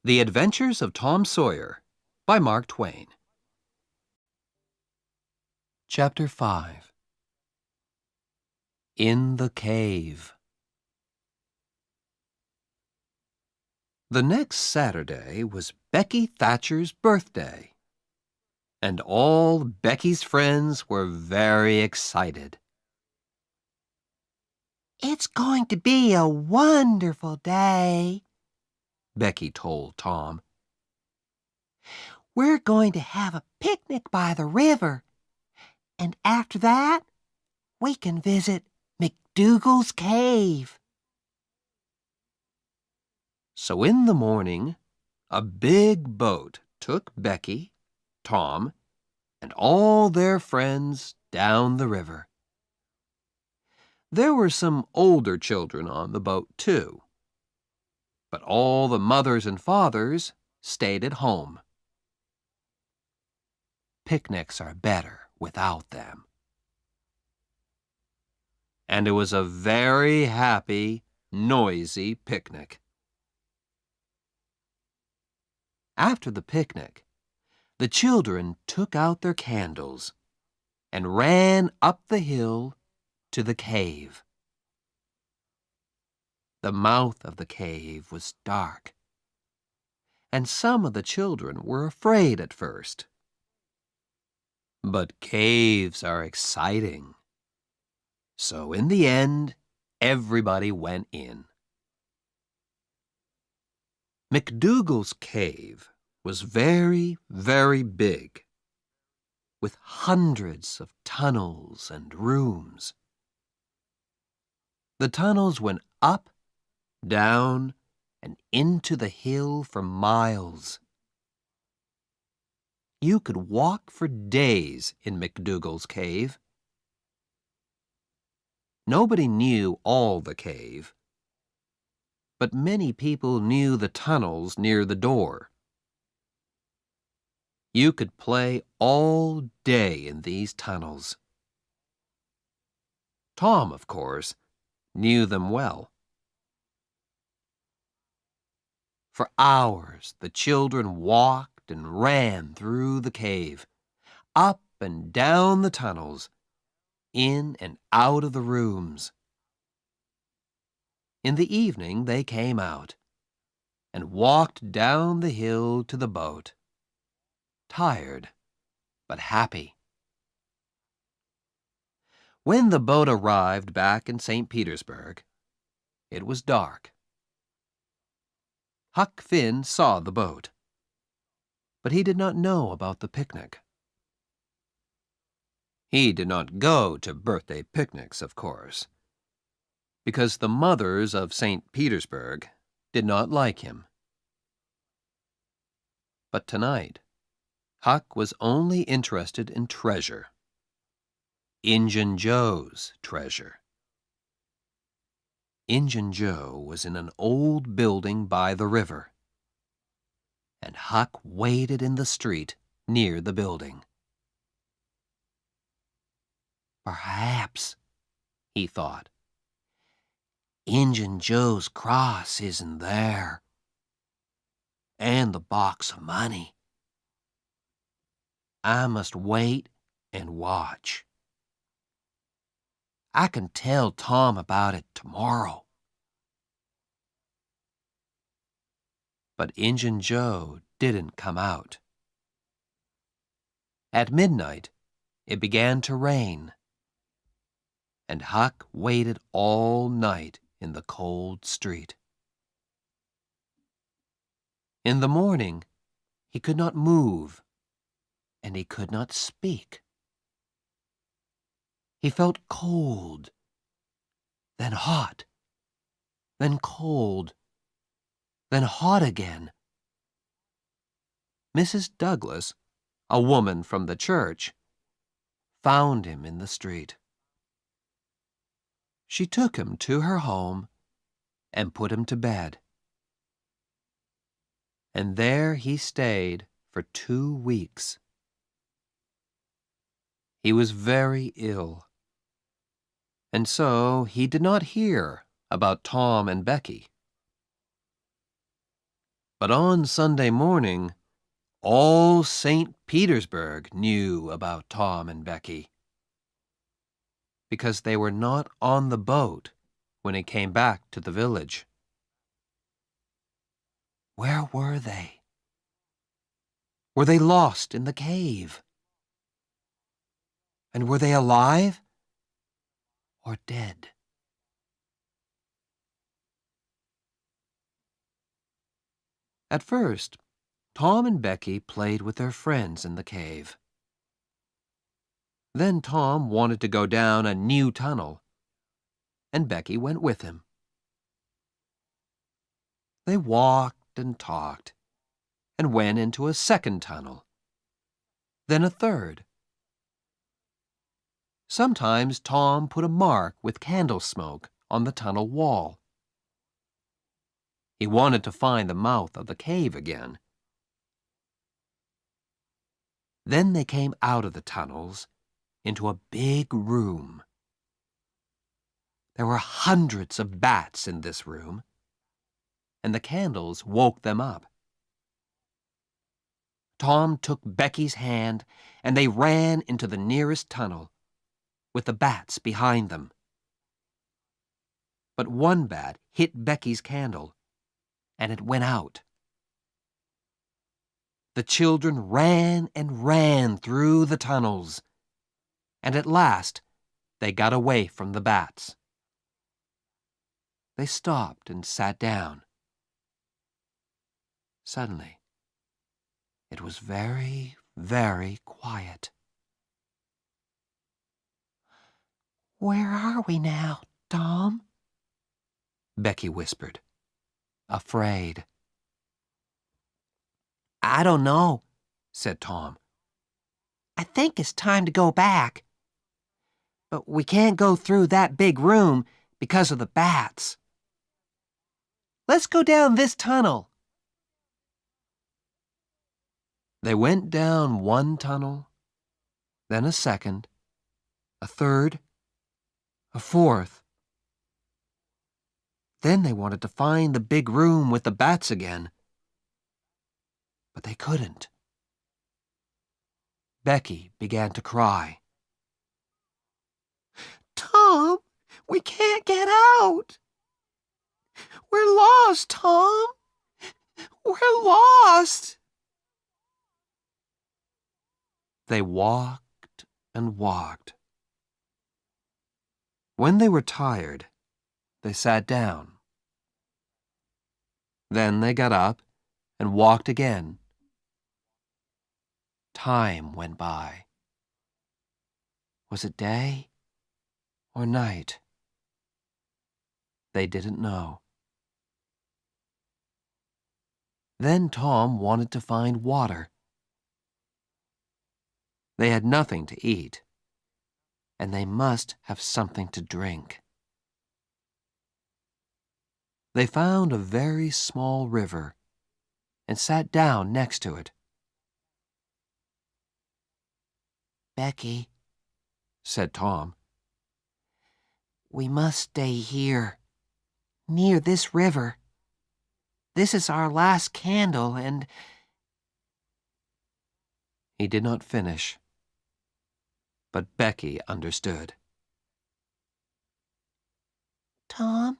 The Adventures of Tom Sawyer by Mark Twain. Chapter 5. In the Cave. The next Saturday was Becky Thatcher's birthday, and all Becky's friends were very excited. "It's going to be a wonderful day," Becky told Tom. "We're going to have a picnic by the river, and after that, we can visit McDougal's cave." So in the morning, a big boat took Becky, Tom, and all their friends down the river. There were some older children on the boat, too, but all the mothers and fathers stayed at home. Picnics are better without them. And it was a very happy, noisy picnic. After the picnic, the children took out their candles and ran up the hill to the cave. The mouth of the cave was dark, and some of the children were afraid at first. But caves are exciting. So in the end, everybody went in. McDougal's cave was very, very big, with hundreds of tunnels and rooms. The tunnels went up, down, and into the hill for miles. You could walk for days in McDougal's cave. Nobody knew all the cave, but many people knew the tunnels near the door. You could play all day in these tunnels. Tom, of course, knew them well. For hours, the children walked and ran through the cave, up and down the tunnels, in and out of the rooms. In the evening, they came out and walked down the hill to the boat, tired but happy. When the boat arrived back in St. Petersburg, it was dark. Huck Finn saw the boat, but he did not know about the picnic. He did not go to birthday picnics, of course, because the mothers of St. Petersburg did not like him. But tonight, Huck was only interested in treasure. Injun Joe's treasure. Injun Joe was in an old building by the river, and Huck waited in the street near the building. Perhaps, he thought, Injun Joe's cross isn't there, and the box of money. I must wait and watch. I can tell Tom about it tomorrow. But Injun Joe didn't come out. At midnight, it began to rain, and Huck waited all night in the cold street. In the morning, he could not move, and he could not speak. He felt cold, then hot, then cold, then hot again. Mrs. Douglas, a woman from the church, found him in the street. She took him to her home and put him to bed. And there he stayed for 2 weeks. He was very ill, and so he did not hear about Tom and Becky. But on Sunday morning, all St. Petersburg knew about Tom and Becky, because they were not on the boat when it came back to the village. Where were they? Were they lost in the cave? And were they alive or dead? At first, Tom and Becky played with their friends in the cave. Then Tom wanted to go down a new tunnel, and Becky went with him. They walked and talked, and went into a second tunnel, then a third. Sometimes Tom put a mark with candle smoke on the tunnel wall. He wanted to find the mouth of the cave again. Then they came out of the tunnels into a big room. There were hundreds of bats in this room, and the candles woke them up. Tom took Becky's hand, and they ran into the nearest tunnel, with the bats behind them. But one bat hit Becky's candle, and it went out. The children ran and ran through the tunnels, and at last they got away from the bats. They stopped and sat down. Suddenly, it was very, very quiet. Where are we now, Tom? Becky whispered, afraid. I don't know, said Tom. I think it's time to go back. But we can't go through that big room because of the bats. Let's go down this tunnel. They went down one tunnel, then a second, a third, a fourth. Then they wanted to find the big room with the bats again, but they couldn't. Becky began to cry. Tom, we can't get out. We're lost, Tom. We're lost. They walked and walked. When they were tired, they sat down. Then they got up and walked again. Time went by. Was it day or night? They didn't know. Then Tom wanted to find water. They had nothing to eat, and they must have something to drink. They found a very small river and sat down next to it. Becky, said Tom, we must stay here, near this river. This is our last candle, and... He did not finish, but Becky understood. Tom?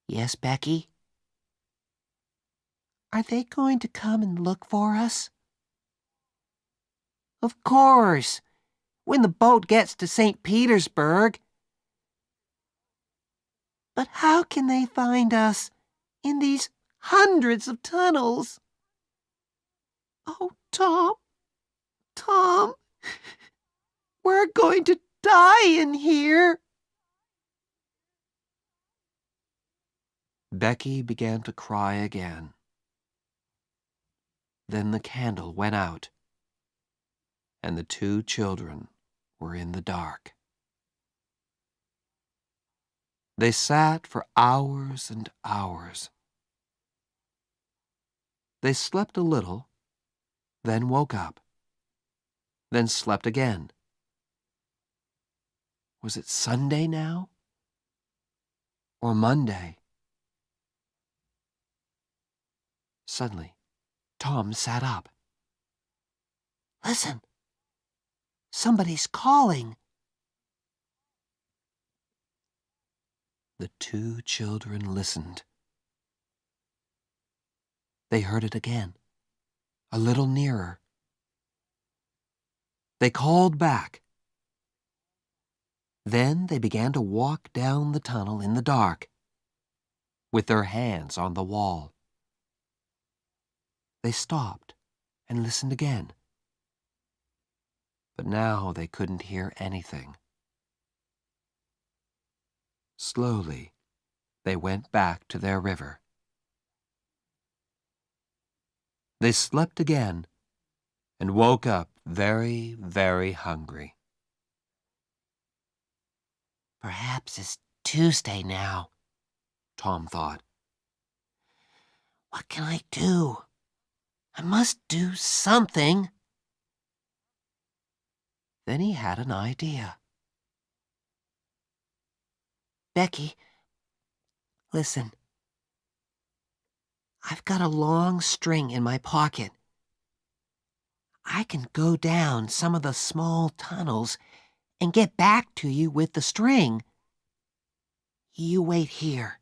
Yes, Becky? Are they going to come and look for us? Of course, when the boat gets to St. Petersburg. But how can they find us in these hundreds of tunnels? Oh, Tom, Tom, we're going to die in here. Becky began to cry again. Then the candle went out, and the two children were in the dark. They sat for hours and hours. They slept a little, then woke up, then slept again. Was it Sunday now? Or Monday? Suddenly, Tom sat up. Listen, somebody's calling. The two children listened. They heard it again, a little nearer. They called back. Then they began to walk down the tunnel in the dark, with their hands on the wall. They stopped and listened again. But now they couldn't hear anything. Slowly, they went back to their river. They slept again and woke up very, very hungry. Perhaps it's Tuesday now, Tom thought. What can I do? I must do something. Then he had an idea. Becky, listen. I've got a long string in my pocket. I can go down some of the small tunnels and get back to you with the string. You wait here.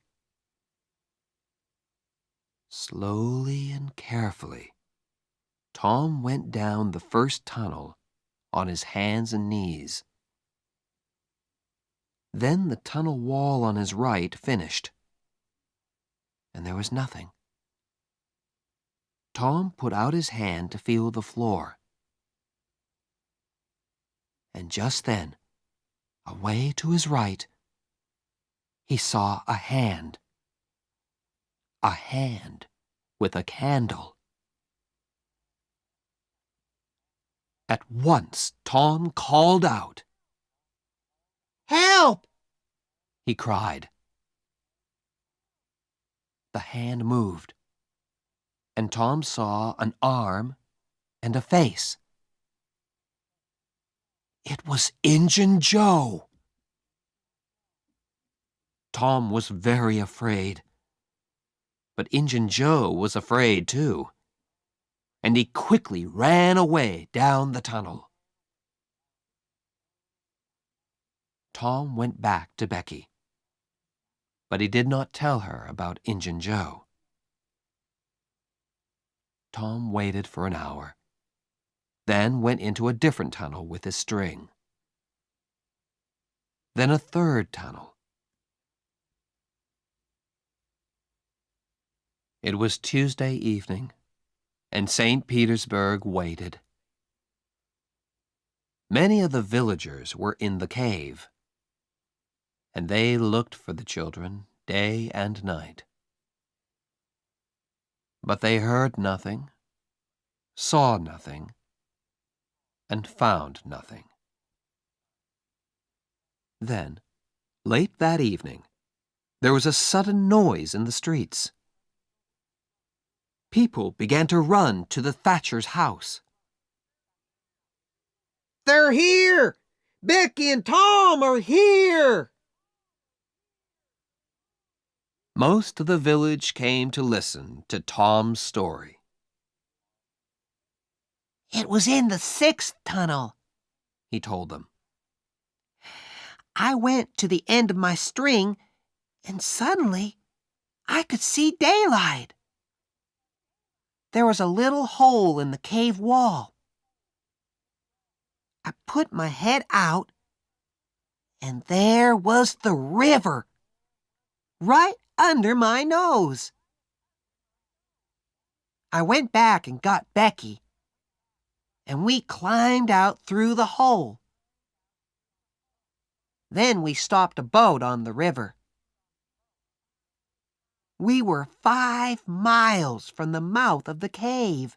Slowly and carefully, Tom went down the first tunnel on his hands and knees. Then the tunnel wall on his right finished, and there was nothing. Tom put out his hand to feel the floor. And just then, away to his right, he saw a hand. A hand with a candle. At once, Tom called out. Help! He cried. The hand moved, and Tom saw an arm and a face. It was Injun Joe. Tom was very afraid, but Injun Joe was afraid too, and he quickly ran away down the tunnel. Tom went back to Becky, but he did not tell her about Injun Joe. Tom waited for an hour, then went into a different tunnel with his string. Then a third tunnel. It was Tuesday evening, and St. Petersburg waited. Many of the villagers were in the cave, and they looked for the children day and night. But they heard nothing, saw nothing, and found nothing. Then, late that evening, there was a sudden noise in the streets. People began to run to the thatcher's house. They're here! Becky and Tom are here! Most of the village came to listen to Tom's story. It was in the 6th tunnel, He told them. I went to the end of my string, and suddenly I could see daylight. There was a little hole in the cave wall. I put my head out, and there was the river, right under my nose. I went back and got Becky, and we climbed out through the hole. Then we stopped a boat on the river. We were 5 miles from the mouth of the cave.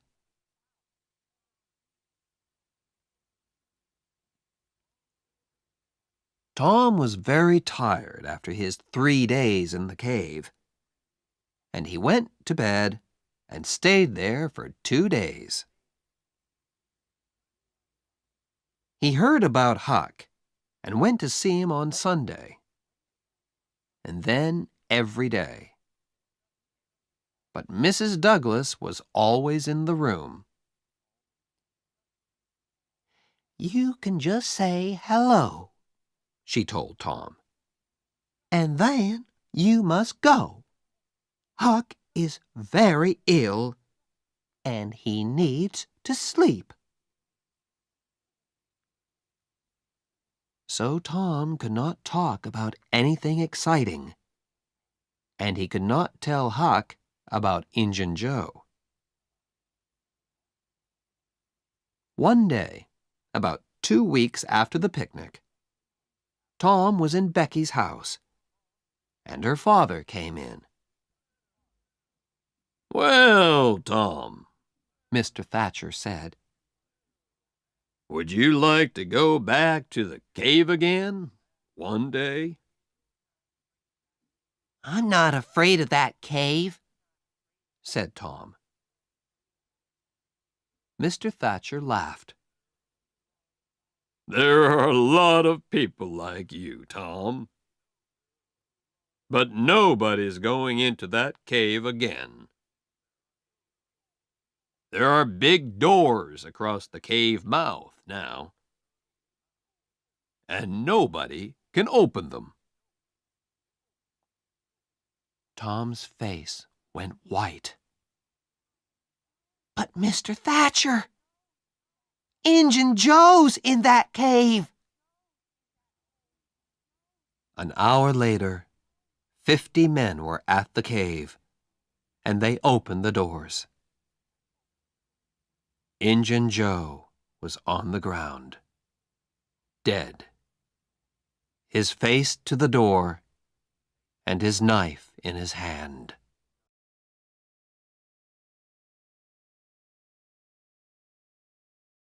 Tom was very tired after his 3 days in the cave, and he went to bed and stayed there for 2 days. He heard about Huck and went to see him on Sunday, and then every day. but Mrs. Douglas was always in the room. You can just say hello, She told Tom. and then you must go. Huck is very ill, and he needs to sleep. So Tom could not talk about anything exciting, and he could not tell Huck about Injun Joe. One day, about 2 weeks after the picnic, Tom was in Becky's house, and her father came in. "Well, Tom," Mr. Thatcher said, "would you like to go back to the cave again one day?" I'm not afraid of that cave, said Tom. Mr. Thatcher laughed. "There are a lot of people like you, Tom. But nobody's going into that cave again. There are big doors across the cave mouth now, and nobody can open them." Tom's face went white. But Mr. Thatcher, Injun Joe's in that cave. An hour later, 50 men were at the cave, and they opened the doors. Injun Joe was on the ground, dead, his face to the door and his knife in his hand.